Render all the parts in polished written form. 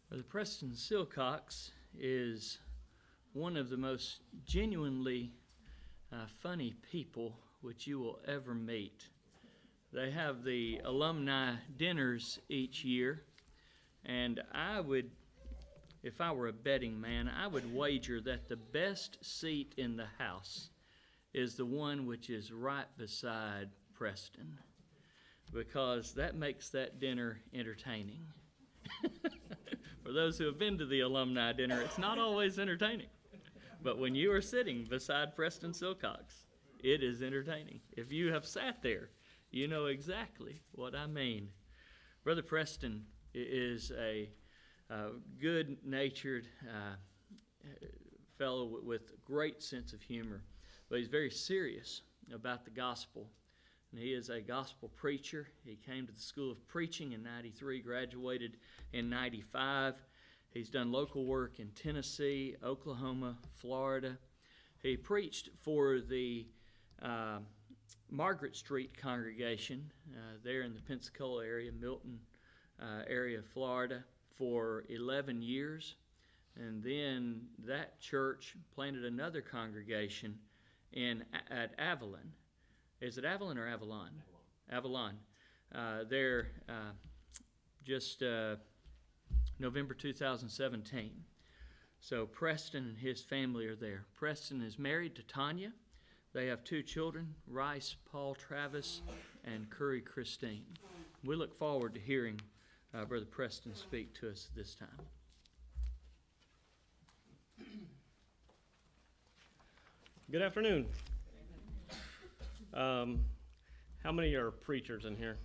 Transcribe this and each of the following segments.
Brother Preston Silcox is one of the most genuinely funny people which you will ever meet. They have the alumni dinners each year, and if I were a betting man, I would wager that the best seat in the house is the one which is right beside Preston, because that makes that dinner entertaining. For those who have been to the alumni dinner, it's not always entertaining. But when you are sitting beside Preston Silcox, it is entertaining. If you have sat there, you know exactly what I mean. Brother Preston is a good-natured fellow with a great sense of humor, but he's very serious about the gospel. And he is a gospel preacher. He came to the School of Preaching in 93, graduated in 95. He's done local work in Tennessee, Oklahoma, Florida. He preached for the Margaret Street congregation there in the Pensacola area, Milton area of Florida, for 11 years. And then that church planted another congregation at Avalon. Is it Avalon or Avalon? Avalon. There just November 2017. So Preston and his family are there. Preston is married to Tanya. They have 2 children, Rice, Paul, Travis, and Curry, Christine. We look forward to hearing Brother Preston speak to us this time. Good afternoon. How many are preachers in here?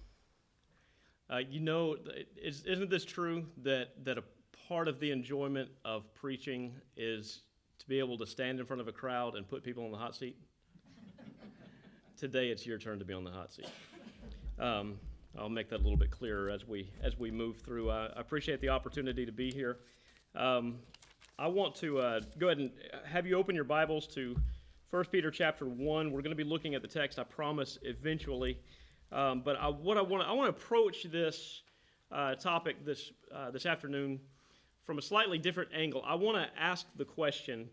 Isn't this true that a part of the enjoyment of preaching is to be able to stand in front of a crowd and put people on the hot seat? Today it's your turn to be on the hot seat. I'll make that a little bit clearer as we move through. I appreciate the opportunity to be here. I want to go ahead and have you open your Bibles to 1 Peter chapter 1. We're going to be looking at the text, I promise, eventually. But I want to approach this topic this afternoon from a slightly different angle. I want to ask the question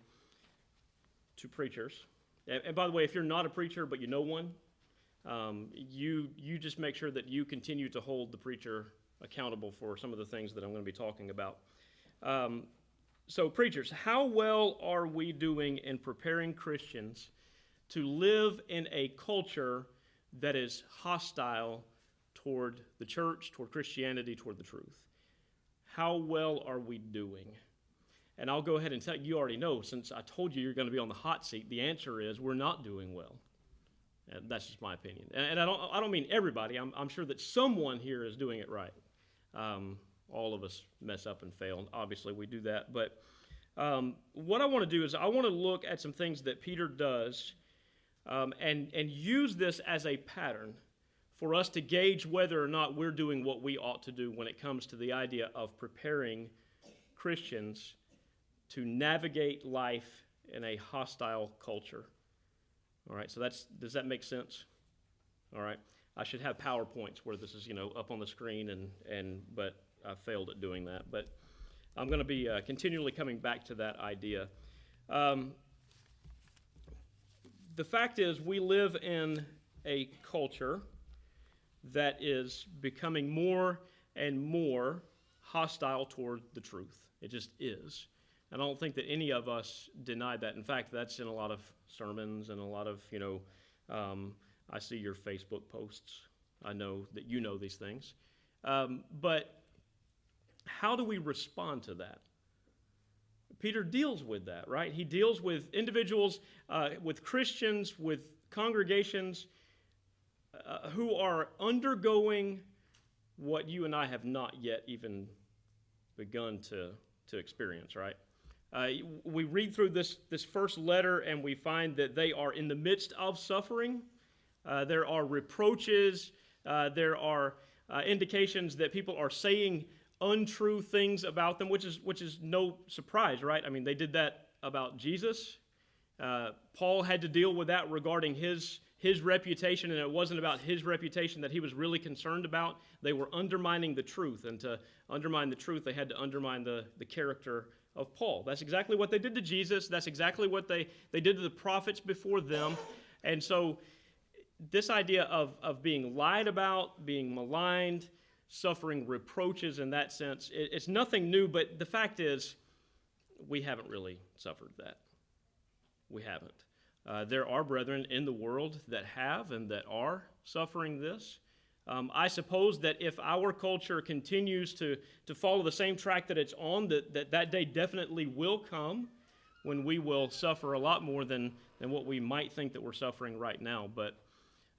to preachers. And by the way, if you're not a preacher but you know one, you just make sure that you continue to hold the preacher accountable for some of the things that I'm going to be talking about. So preachers, how well are we doing in preparing Christians to live in a culture that is hostile toward the church, toward Christianity, toward the truth? How well are we doing? And I'll go ahead and tell you, you already know, since I told you you're going to be on the hot seat, the answer is we're not doing well. And that's just my opinion. And I don't mean everybody. I'm sure that someone here is doing it right. All of us mess up and fail. Obviously, we do that. But what I want to do is I want to look at some things that Peter does and use this as a pattern for us to gauge whether or not we're doing what we ought to do when it comes to the idea of preparing Christians to navigate life in a hostile culture. All right, so does that make sense? All right, I should have PowerPoints where this is up on the screen, but I failed at doing that. But I'm going to be continually coming back to that idea. The fact is, we live in a culture that is becoming more and more hostile toward the truth. It just is. And I don't think that any of us deny that. In fact, that's in a lot of sermons and a lot of, I see your Facebook posts. I know that you know these things. But how do we respond to that? Peter deals with that, right? He deals with individuals, with Christians, with congregations who are undergoing what you and I have not yet even begun to experience, right? We read through this first letter and we find that they are in the midst of suffering. There are reproaches. There are indications that people are saying untrue things about them, which is no surprise, right? I mean, they did that about Jesus. Paul had to deal with that regarding his his reputation, and it wasn't about his reputation that he was really concerned about. They were undermining the truth, and to undermine the truth, they had to undermine the character of Paul. That's exactly what they did to Jesus. That's exactly what they did to the prophets before them. And so this idea of being lied about, being maligned, suffering reproaches in that sense, it's nothing new, but the fact is we haven't really suffered that. We haven't. There are brethren in the world that have and that are suffering this. I suppose that if our culture continues to follow the same track that it's on, that day definitely will come when we will suffer a lot more than what we might think that we're suffering right now. But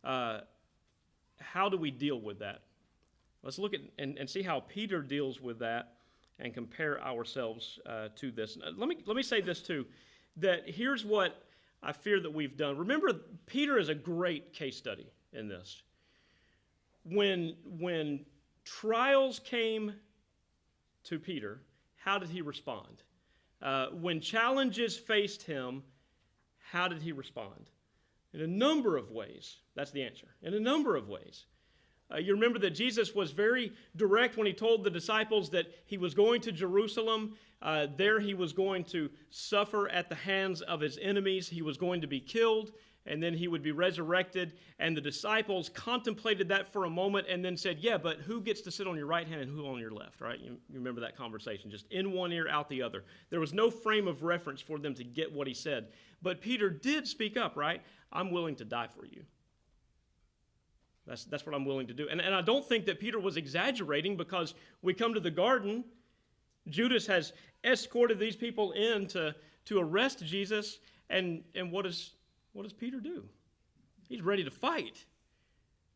how do we deal with that? Let's look at and see how Peter deals with that and compare ourselves to this. Let me say this too, that here's what I fear that we've done. Remember, Peter is a great case study in this. When trials came to Peter, how did he respond? When challenges faced him, how did he respond? In a number of ways. That's the answer. In a number of ways. You remember that Jesus was very direct when he told the disciples that he was going to Jerusalem. There he was going to suffer at the hands of his enemies. He was going to be killed, and then he would be resurrected. And the disciples contemplated that for a moment and then said, yeah, but who gets to sit on your right hand and who on your left, right? You remember that conversation, just in one ear, out the other. There was no frame of reference for them to get what he said. But Peter did speak up, right? I'm willing to die for you. That's what I'm willing to do. And I don't think that Peter was exaggerating, because we come to the garden, Judas has escorted these people in to arrest Jesus, and what does Peter do? He's ready to fight.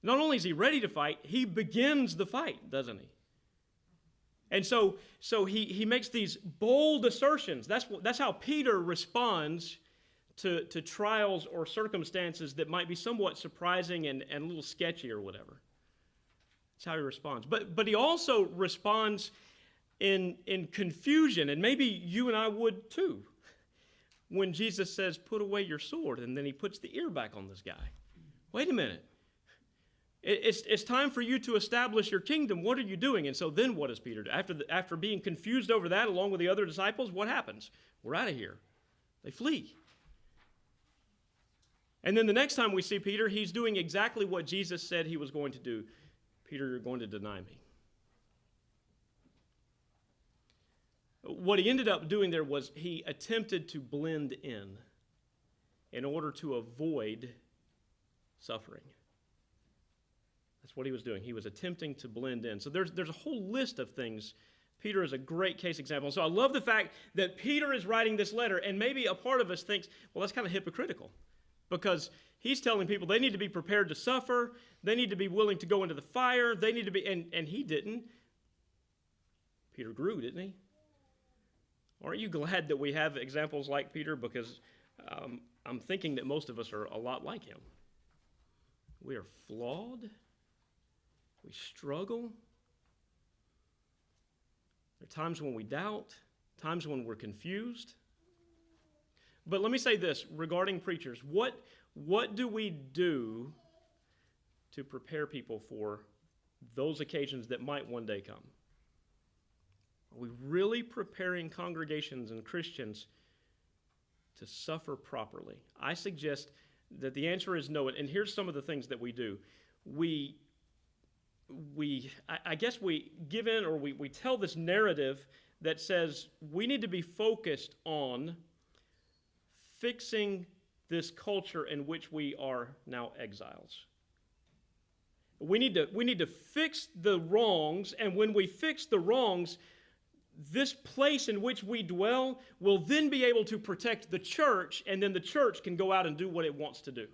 Not only is he ready to fight, he begins the fight, doesn't he? And so he makes these bold assertions. That's how Peter responds to trials or circumstances that might be somewhat surprising and a little sketchy or whatever. That's how he responds. But he also responds in confusion, and maybe you and I would too, when Jesus says, put away your sword, and then he puts the ear back on this guy. Wait a minute. It's time for you to establish your kingdom. What are you doing? And so then what does Peter do? After being confused over that along with the other disciples, what happens? We're out of here. They flee. And then the next time we see Peter, he's doing exactly what Jesus said he was going to do. Peter, you're going to deny me. What he ended up doing there was he attempted to blend in order to avoid suffering. That's what he was doing. He was attempting to blend in. So there's a whole list of things. Peter is a great case example. So I love the fact that Peter is writing this letter, and maybe a part of us thinks, well, that's kind of hypocritical. Because he's telling people they need to be prepared to suffer, they need to be willing to go into the fire, they need to be, and he didn't. Peter grew, didn't he? Aren't you glad that we have examples like Peter? Because I'm thinking that most of us are a lot like him. We are flawed. We struggle. There are times when we doubt, times when we're confused. But let me say this regarding preachers. What do we do to prepare people for those occasions that might one day come? Are we really preparing congregations and Christians to suffer properly? I suggest that the answer is no. And here's some of the things that we do. I guess we give in, or we tell this narrative that says we need to be focused on fixing this culture in which we are now exiles. We need to fix the wrongs, and when we fix the wrongs, this place in which we dwell will then be able to protect the church, and then the church can go out and do what it wants to do.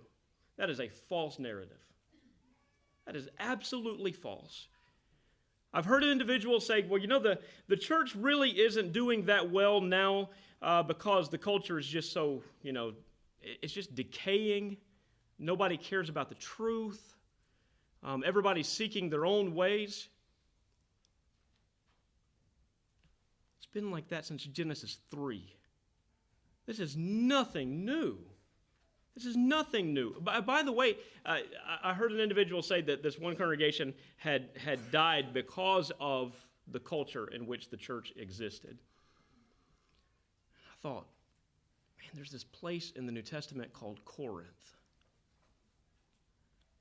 That is a false narrative. That is absolutely false. I've heard individuals say, well, the church really isn't doing that well now because the culture is just so, it's just decaying. Nobody cares about the truth. Everybody's seeking their own ways. It's been like that since Genesis 3. This is nothing new. This is nothing new. By the way, I heard an individual say that this one congregation had died because of the culture in which the church existed. I thought, man, there's this place in the New Testament called Corinth.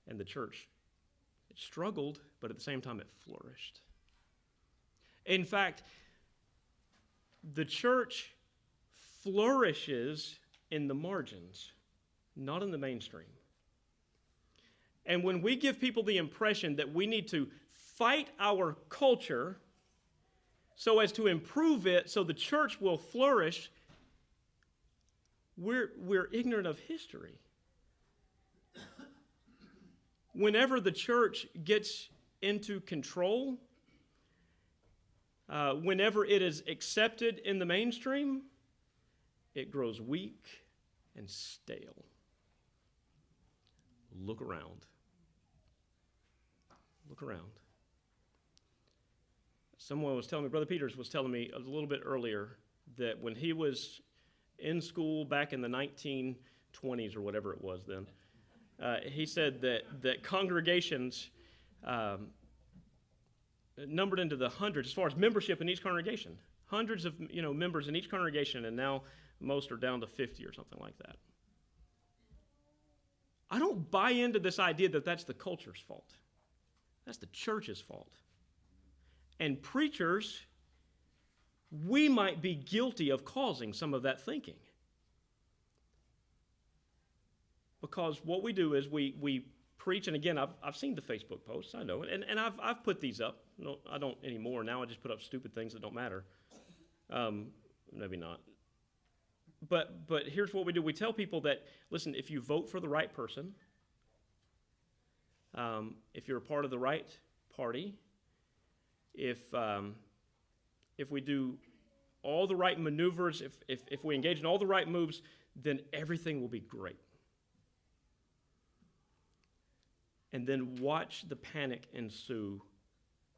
And the church, it struggled, but at the same time it flourished. In fact, the church flourishes in the margins, not in the mainstream. And when we give people the impression that we need to fight our culture so as to improve it so the church will flourish, we're ignorant of history. Whenever the church gets into control, whenever it is accepted in the mainstream, it grows weak and stale. Look around. Look around. Someone was telling me, Brother Peters was telling me a little bit earlier that when he was in school back in the 1920s or whatever it was then, he said that congregations numbered into the hundreds as far as membership in each congregation. Hundreds of members in each congregation, and now most are down to 50 or something like that. I don't buy into this idea that that's the culture's fault. That's the church's fault. And preachers, we might be guilty of causing some of that thinking. Because what we do is we preach, and again, I've seen the Facebook posts, I know, and I've put these up. No, I don't anymore. Now I just put up stupid things that don't matter. Maybe not. But here's what we do. We tell people that, listen, if you vote for the right person, if you're a part of the right party, if we do all the right maneuvers, if we engage in all the right moves, then everything will be great. And then watch the panic ensue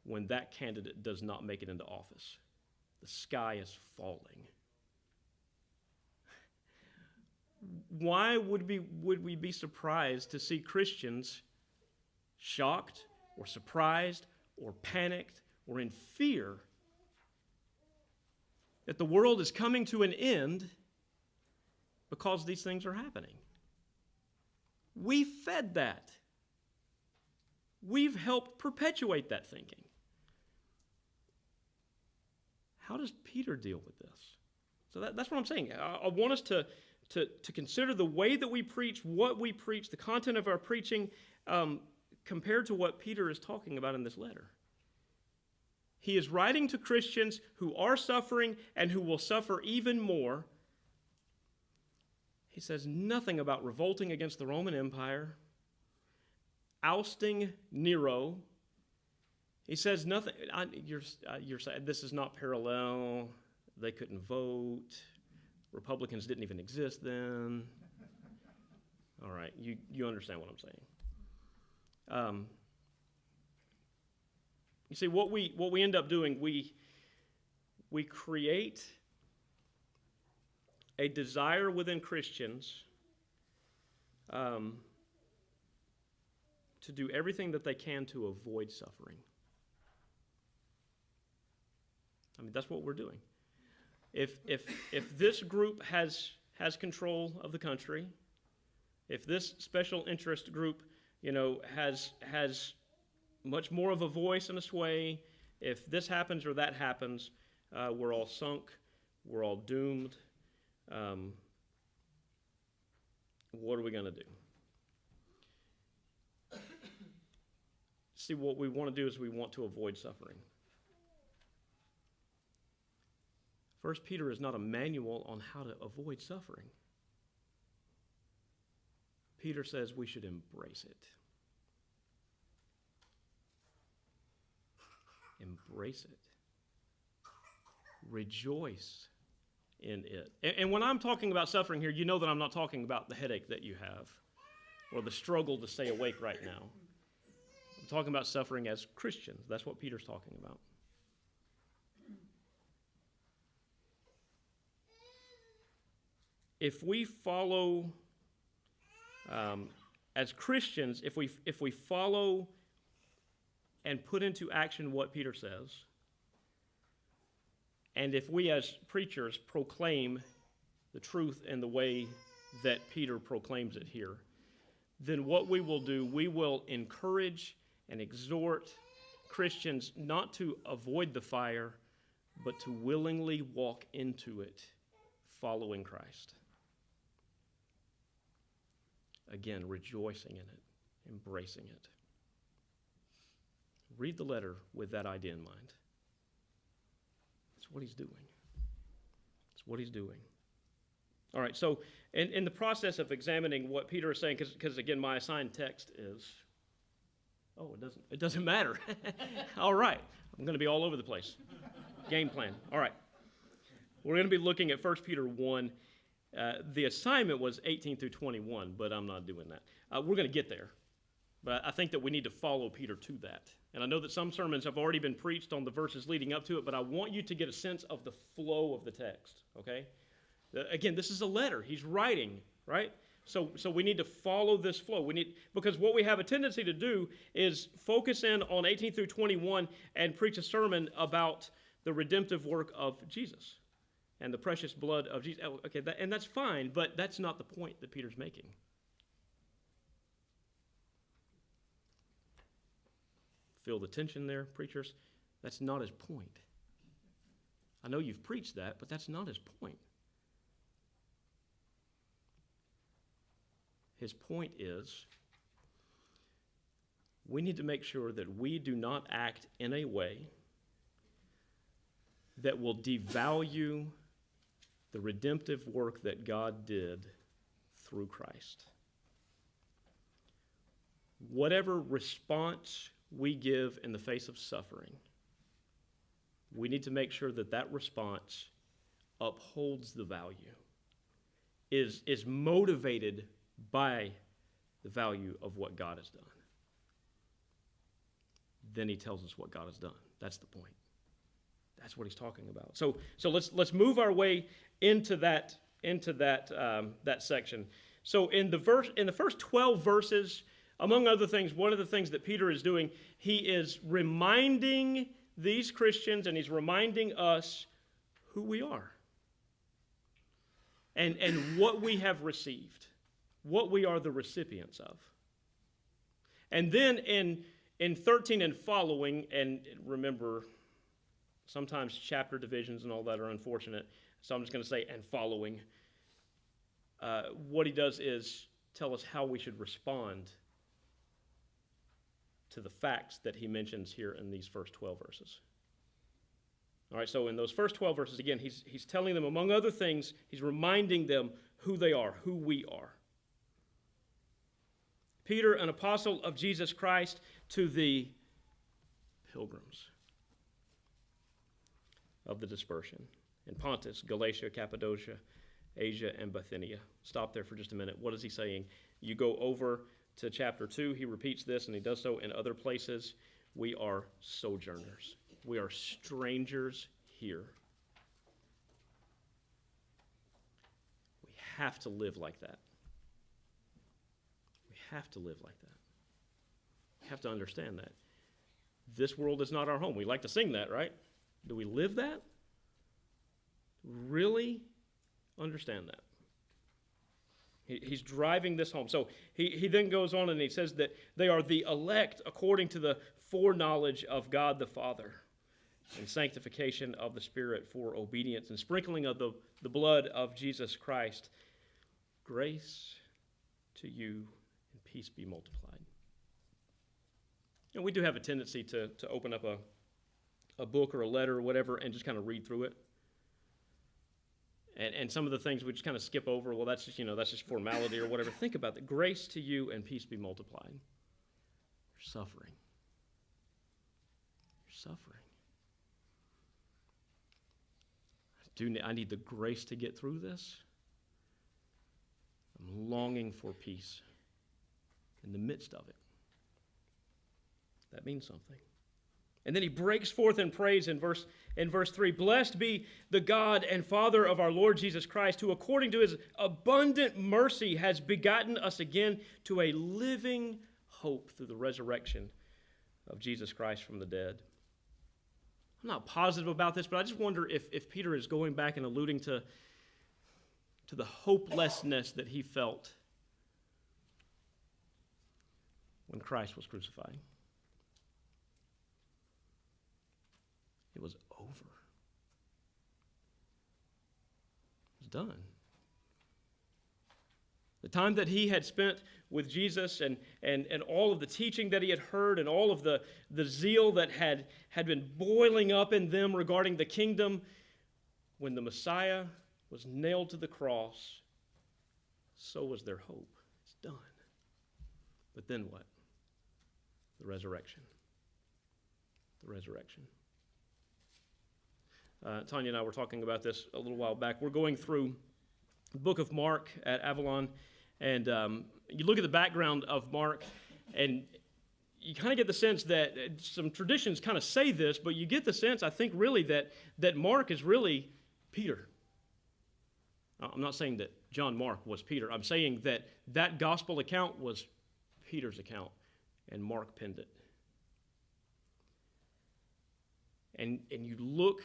when that candidate does not make it into office. The sky is falling. Why would we be surprised to see Christians shocked or surprised or panicked or in fear that the world is coming to an end because these things are happening? We fed that. We've helped perpetuate that thinking. How does Peter deal with this? So that's what I'm saying. I want us to consider the way that we preach, what we preach, the content of our preaching, compared to what Peter is talking about in this letter. He is writing to Christians who are suffering and who will suffer even more. He says nothing about revolting against the Roman Empire, ousting Nero. He says nothing. You're saying this is not parallel. They couldn't vote. Republicans didn't even exist then. All right, you understand what I'm saying. You see, what we end up doing, we create a desire within Christians to do everything that they can to avoid suffering. I mean, that's what we're doing. If this group has control of the country, if this special interest group, has much more of a voice and a sway, if this happens or that happens, we're all sunk, we're all doomed. What are we going to do? See, what we want to do is we want to avoid suffering. 1 Peter is not a manual on how to avoid suffering. Peter says we should embrace it. Embrace it. Rejoice in it. And when I'm talking about suffering here, you know that I'm not talking about the headache that you have or the struggle to stay awake right now. I'm talking about suffering as Christians. That's what Peter's talking about. If we follow As Christians, if we follow and put into action what Peter says, and if we as preachers proclaim the truth in the way that Peter proclaims it here, then what we will do, we will encourage and exhort Christians not to avoid the fire, but to willingly walk into it, following Christ. Again, rejoicing in it, embracing it. Read the letter with that idea in mind. That's what he's doing. That's what he's doing. All right, so in the process of examining what Peter is saying, because again, my assigned text is, it doesn't matter. All right, I'm going to be all over the place. Game plan. All right. We're going to be looking at 1 Peter 1. The assignment was 18 through 21, but I'm not doing that. We're going to get there. But I think that we need to follow Peter to that. And I know that some sermons have already been preached on the verses leading up to it, but I want you to get a sense of the flow of the text, okay? Again, this is a letter. He's writing, right? So we need to follow this flow. Because what we have a tendency to do is focus in on 18 through 21 and preach a sermon about the redemptive work of Jesus and the precious blood of Jesus. Okay, and that's fine, but that's not the point that Peter's making. Feel the tension there, preachers? That's not his point. I know you've preached that, but that's not his point. His point is, we need to make sure that we do not act in a way that will devalue the redemptive work that God did through Christ. Whatever response we give in the face of suffering, we need to make sure that that response upholds the value, is motivated by the value of what God has done. Then he tells us what God has done. That's the point. That's what he's talking about. So let's move our way into that section. So in the first 12 verses, among other things, one of the things that Peter is doing, he is reminding these Christians and he's reminding us who we are and what we have received, what we are the recipients of. And then in 13 and following, and remember, sometimes chapter divisions and all that are unfortunate, so I'm just going to say, and following. What he does is tell us how we should respond to the facts that he mentions here in these first 12 verses. All right, so in those first 12 verses, again, he's telling them, among other things, he's reminding them who they are, who we are. Peter, an apostle of Jesus Christ, to the pilgrims of the dispersion in Pontus, Galatia, Cappadocia, Asia, and Bithynia. Stop there for just a minute. What is he saying? You go over to chapter 2, he repeats this, and he does so in other places. We are sojourners. We are strangers here. We have to live like that. We have to live like that. We have to understand that. This world is not our home. We like to sing that, right? Do we live that? Really understand that? He's driving this home. So he then goes on and he says that they are the elect according to the foreknowledge of God the Father and sanctification of the Spirit for obedience and sprinkling of the blood of Jesus Christ. Grace to you and peace be multiplied. And we do have a tendency to open up a book or a letter or whatever and just kind of read through it. And some of the things we just kind of skip over, well, that's just formality or whatever. Think about that. Grace to you and peace be multiplied. You're suffering. You're suffering. I need the grace to get through this. I'm longing for peace in the midst of it. That means something. And then he breaks forth in praise in verse 3. Blessed be the God and Father of our Lord Jesus Christ, who according to his abundant mercy has begotten us again to a living hope through the resurrection of Jesus Christ from the dead. I'm not positive about this, but I just wonder if Peter is going back and alluding to the hopelessness that he felt when Christ was crucified. It was over. It was done. The time that he had spent with Jesus and all of the teaching that he had heard and all of the zeal that had been boiling up in them regarding the kingdom, when the Messiah was nailed to the cross, so was their hope. It's done. But then what? The resurrection. The resurrection. Tanya and I were talking about this a little while back. We're going through the book of Mark at Avalon, and you look at the background of Mark, and you kind of get the sense that some traditions kind of say this, but you get the sense, I think, really that Mark is really Peter. I'm not saying that John Mark was Peter. I'm saying that gospel account was Peter's account, and Mark penned it. And you look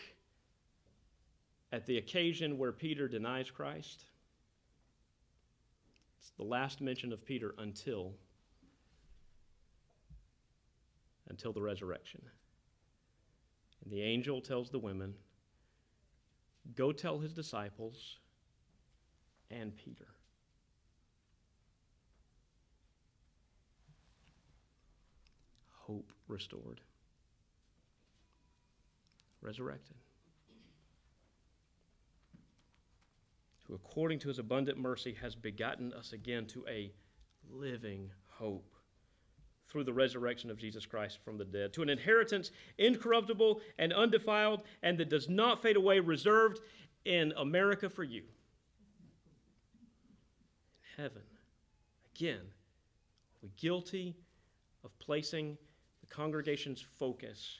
at the occasion where Peter denies Christ. It's the last mention of Peter until the resurrection. And the angel tells the women, go tell his disciples and Peter. Hope restored. Resurrected. Who according to his abundant mercy has begotten us again to a living hope through the resurrection of Jesus Christ from the dead, to an inheritance incorruptible and undefiled and that does not fade away, reserved in America for you. In heaven. Again, are we guilty of placing the congregation's focus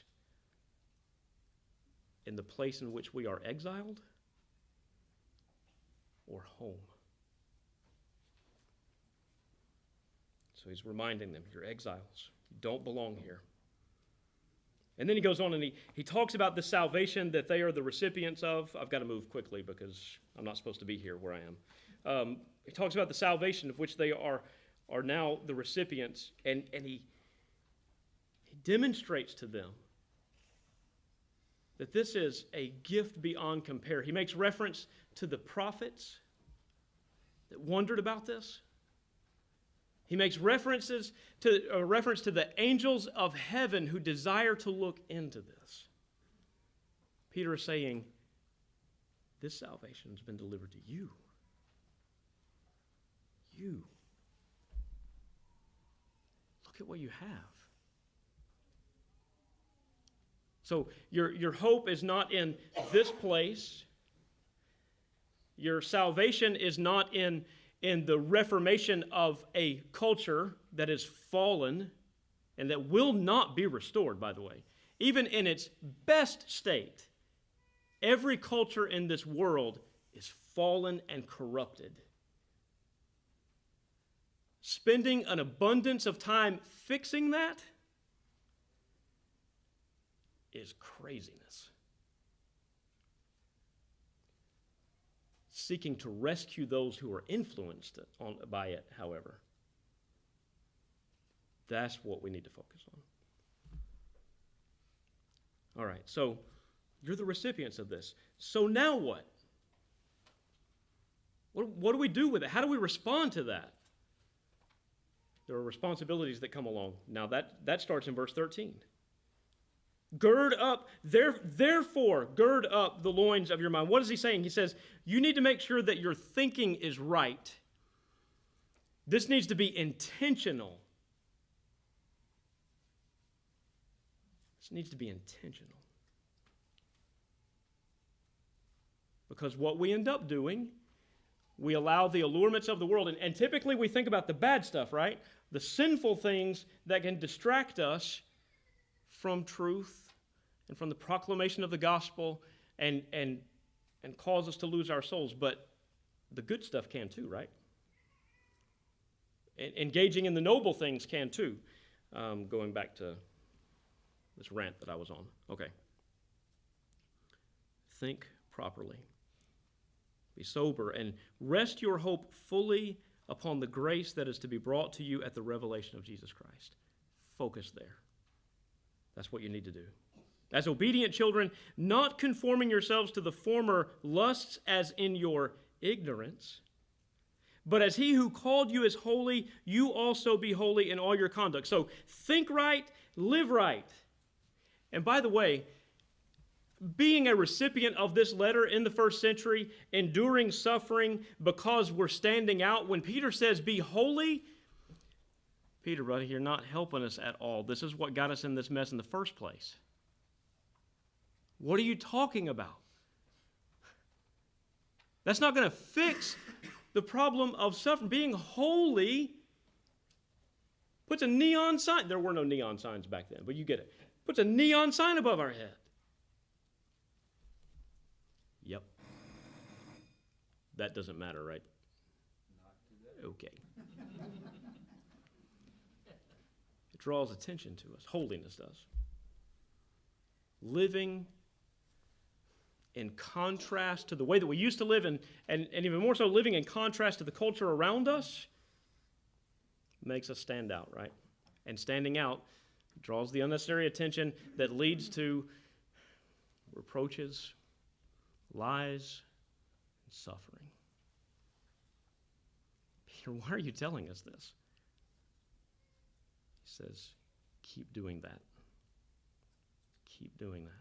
in the place in which we are exiled or home? So he's reminding them, you're exiles. You don't belong here. And then he goes on and he talks about the salvation that they are the recipients of. I've got to move quickly because I'm not supposed to be here where I am. He talks about the salvation of which they are now the recipients, and he demonstrates to them that this is a gift beyond compare. He makes reference to the prophets that wondered about this. He makes reference to the angels of heaven who desire to look into this. Peter is saying, this salvation has been delivered to you. You. Look at what you have. So your hope is not in this place. Your salvation is not in the reformation of a culture that is fallen and that will not be restored, by the way. Even in its best state, every culture in this world is fallen and corrupted. Spending an abundance of time fixing that is craziness. Seeking to rescue those who are influenced by it, however, that's what we need to focus on. All right, so you're the recipients of this. So now what? What do we do with it? How do we respond to that? There are responsibilities that come along. Now that starts in verse 13. Gird up, therefore, gird up the loins of your mind. What is he saying? He says, you need to make sure that your thinking is right. This needs to be intentional. This needs to be intentional. Because what we end up doing, we allow the allurements of the world, and typically we think about the bad stuff, right? The sinful things that can distract us from truth and from the proclamation of the gospel and cause us to lose our souls, but the good stuff can too, right? Engaging in the noble things can too. Going back to this rant that I was on. Okay. Think properly. Be sober and rest your hope fully upon the grace that is to be brought to you at the revelation of Jesus Christ. Focus there. That's what you need to do. As obedient children, not conforming yourselves to the former lusts as in your ignorance, but as he who called you is holy, you also be holy in all your conduct. So think right, live right. And by the way, being a recipient of this letter in the first century, enduring suffering because we're standing out, when Peter says, be holy, Peter, buddy, you're not helping us at all. This is what got us in this mess in the first place. What are you talking about? That's not going to fix the problem of suffering. Being holy puts a neon sign. There were no neon signs back then, but you get it. Puts a neon sign above our head. Yep. That doesn't matter, right? Okay. It draws attention to us. Holiness does. Living in contrast to the way that we used to live, and even more so living in contrast to the culture around us, makes us stand out, right? And standing out draws the unnecessary attention that leads to reproaches, lies, and suffering. Peter, why are you telling us this? He says, keep doing that. Keep doing that.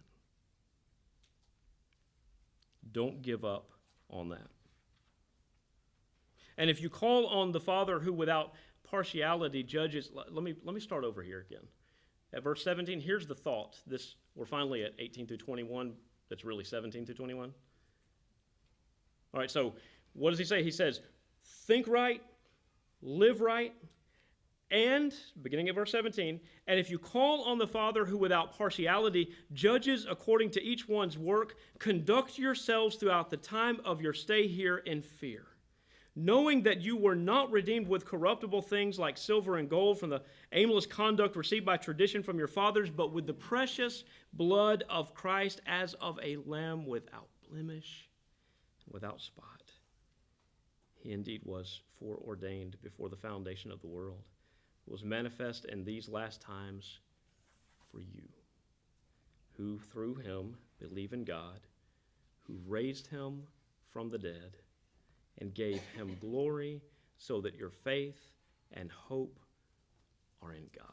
Don't give up on that. And if you call on the Father who without partiality judges, let me start over here again. At verse 17, here's the thought. We're finally at 18 through 21. That's really 17 through 21. All right, so what does he say? He says, think right, live right, and, beginning at verse 17, and if you call on the Father who without partiality judges according to each one's work, conduct yourselves throughout the time of your stay here in fear, knowing that you were not redeemed with corruptible things like silver and gold from the aimless conduct received by tradition from your fathers, but with the precious blood of Christ as of a lamb without blemish, without spot. He indeed was foreordained before the foundation of the world, was manifest in these last times for you, who through him believe in God, who raised him from the dead and gave him glory, so that your faith and hope are in God.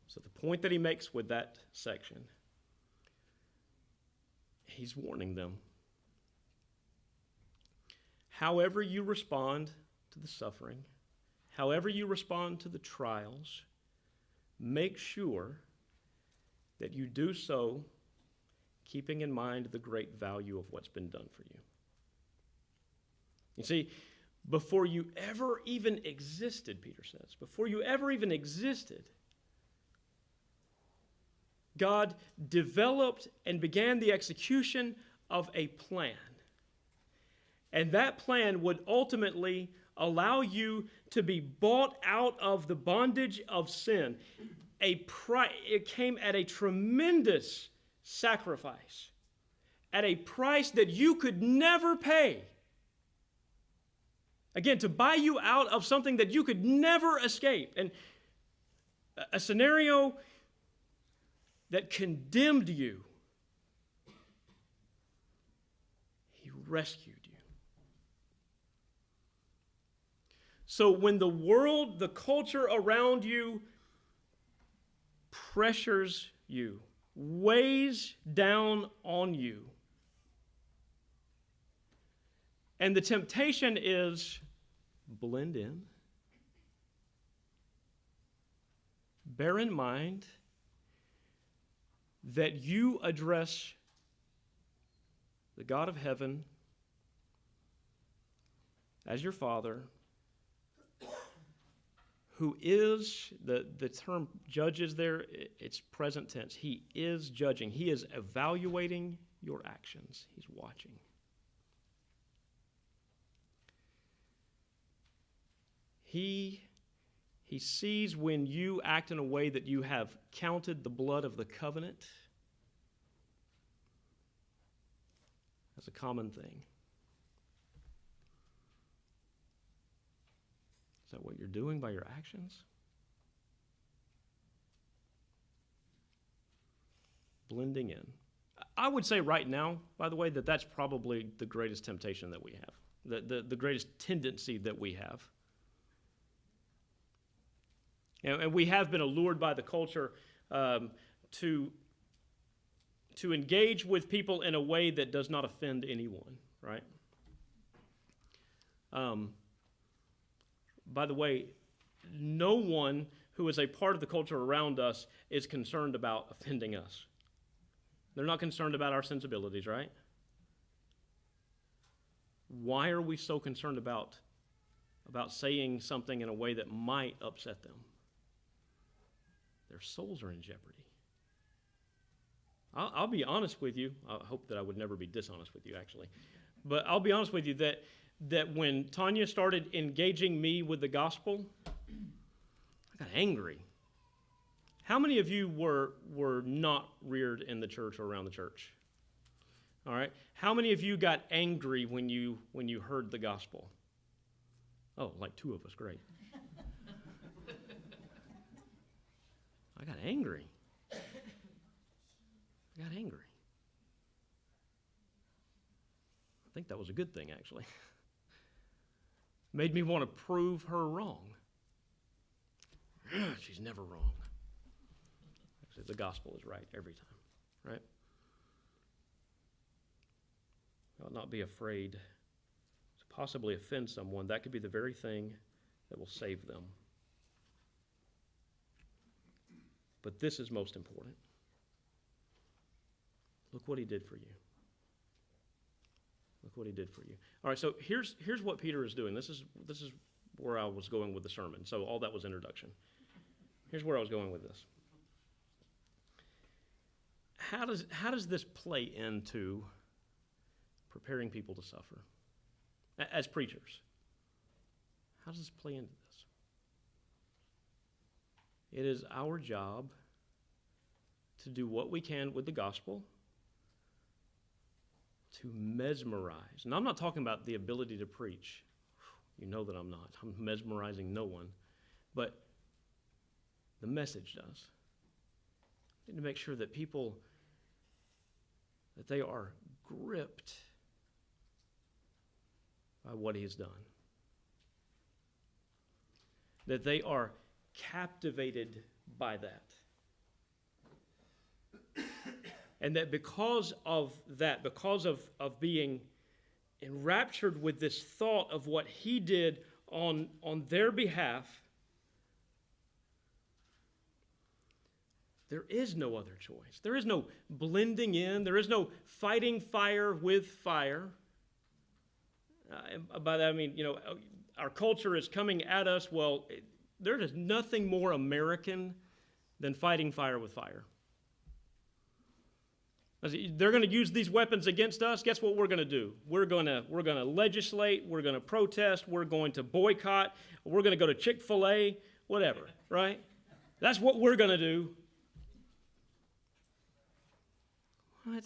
So the point that he makes with that section, he's warning them. However you respond to the suffering, however you respond to the trials, make sure that you do so keeping in mind the great value of what's been done for you. You see, before you ever even existed, Peter says, before you ever even existed, God developed and began the execution of a plan. And that plan would ultimately allow you to be bought out of the bondage of sin. It came at a tremendous sacrifice, at a price that you could never pay. Again, to buy you out of something that you could never escape. And a scenario that condemned you, he rescued you. So when the world, the culture around you pressures you, weighs down on you, and the temptation is blend in, bear in mind that you address the God of heaven as your Father, who is, the term judges there, it's present tense. He is judging. He is evaluating your actions. He's watching. He sees when you act in a way that you have counted the blood of the covenant as a common thing. Is that what you're doing by your actions? Blending in. I would say right now, by the way, that that's probably the greatest temptation that we have, the greatest tendency that we have. And we have been allured by the culture to engage with people in a way that does not offend anyone, right? By the way, no one who is a part of the culture around us is concerned about offending us. They're not concerned about our sensibilities, right? Why are we so concerned about saying something in a way that might upset them? Their souls are in jeopardy. I'll be honest with you. I hope that I would never be dishonest with you, actually. But I'll be honest with you that when Tanya started engaging me with the gospel, I got angry. How many of you were not reared in the church or around the church? All right. How many of you got angry when you heard the gospel? Oh, like 2 of us. Great. I got angry. I think that was a good thing, actually. Made me want to prove her wrong. She's never wrong. Actually, the gospel is right every time, right? I'll not be afraid to possibly offend someone. That could be the very thing that will save them. But this is most important. Look what he did for you. Look what he did for you. All right, so here's what Peter is doing. This is where I was going with the sermon. So all that was introduction. Here's where I was going with this. How does this play into preparing people to suffer as preachers? How does this play into this? It is our job to do what we can with the gospel to mesmerize. And I'm not talking about the ability to preach. You know that I'm not. I'm mesmerizing no one. But the message does. We need to make sure that people, that they are gripped by what he has done. That they are captivated by that. And that because of that, because of being enraptured with this thought of what he did on their behalf, there is no other choice. There is no blending in. There is no fighting fire with fire. By that I mean, our culture is coming at us. Well, there is nothing more American than fighting fire with fire. They're going to use these weapons against us. Guess what we're going to do? We're going to legislate. We're going to protest. We're going to boycott. We're going to go to Chick-fil-A, whatever, right? That's what we're going to do. What?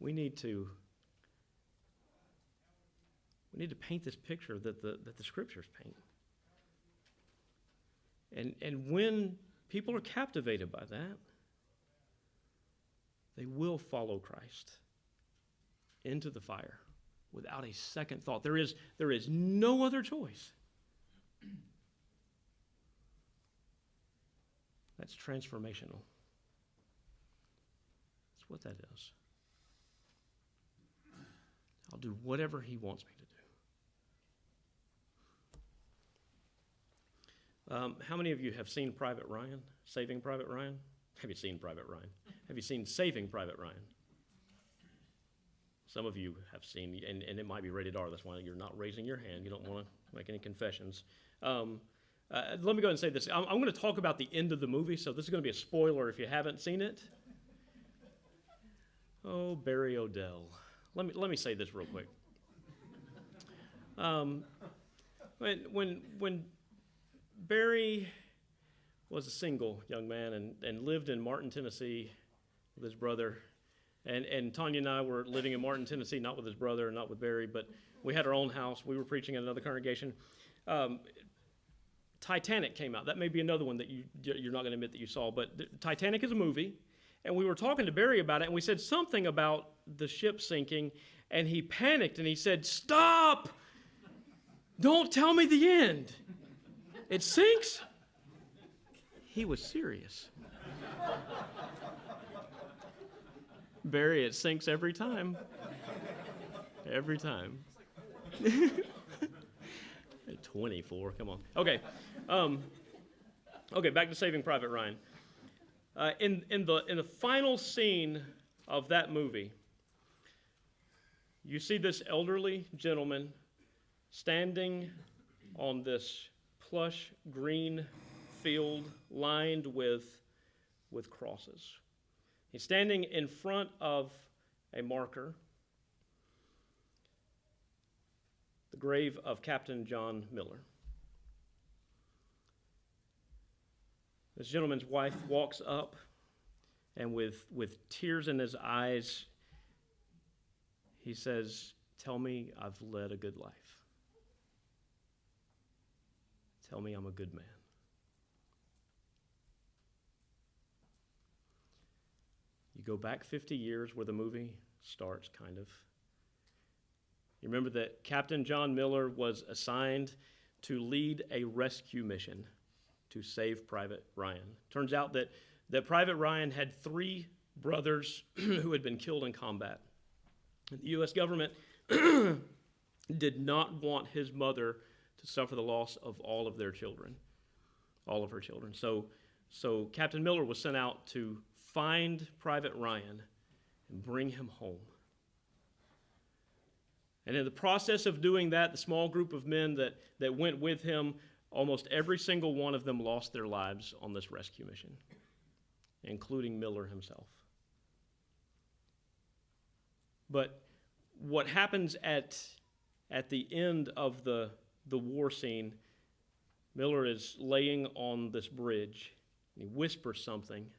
We need to paint this picture that the scriptures paint. And when people are captivated by that, they will follow Christ into the fire without a second thought. There is no other choice. That's transformational. That's what that is. I'll do whatever he wants me to do. How many of you have seen Private Ryan, Saving Private Ryan? Have you seen Private Ryan? Have you seen Saving Private Ryan? some of you have seen, and it might be rated R. That's why you're not raising your hand. You don't want to make any confessions. Let me go ahead and say this. I'm going to talk about the end of the movie, so this is going to be a spoiler if you haven't seen it. Oh, Barry Odell. Let me say this real quick. When Barry was a single young man and lived in Martin, Tennessee with his brother, and Tanya and I were living in Martin, Tennessee, not with his brother, not with Barry, but we had our own house. We were preaching at another congregation. Titanic came out. That may be another one that you're not going to admit that you saw, but Titanic is a movie, and we were talking to Barry about it, and we said something about the ship sinking, and he panicked, and he said, "Stop! Don't tell me the end. It sinks?" He was serious. Barry, it sinks every time. Every time. 24, come on. Okay. Okay, back to Saving Private Ryan. In the final scene of that movie, you see this elderly gentleman standing on this plush green field lined with crosses. He's standing in front of a marker, the grave of Captain John Miller. This gentleman's wife walks up, and with tears in his eyes, he says, "Tell me I've led a good life. Tell me I'm a good man." You go back 50 years where the movie starts, kind of. You remember that Captain John Miller was assigned to lead a rescue mission to save Private Ryan. Turns out that Private Ryan had 3 brothers who had been killed in combat. And the U.S. government did not want his mother to suffer the loss of all of her children. So Captain Miller was sent out to find Private Ryan and bring him home. And in the process of doing that, the small group of men that went with him, almost every single one of them lost their lives on this rescue mission, including Miller himself. But what happens at the end of the war scene, Miller is laying on this bridge, and he whispers something,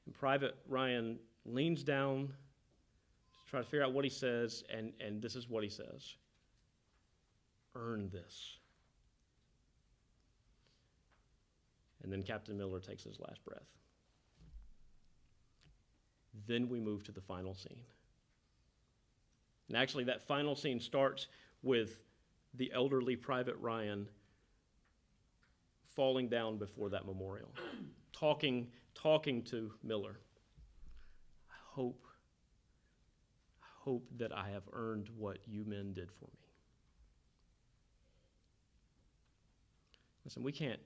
and Private Ryan leans down to try to figure out what he says, and this is what he says: "Earn this." And then Captain Miller takes his last breath. Then we move to the final scene. And actually, that final scene starts with the elderly Private Ryan falling down before that memorial, talking to Miller. I hope that I have earned what you men did for me. Listen, we can't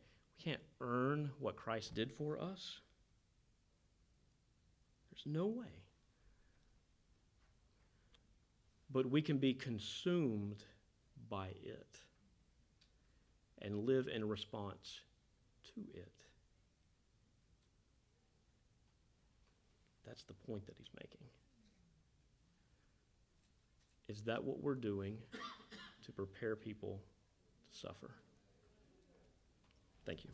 earn what Christ did for us. There's no way. But we can be consumed by it and live in response to it. That's the point that he's making. Is that what we're doing to prepare people to suffer? Thank you.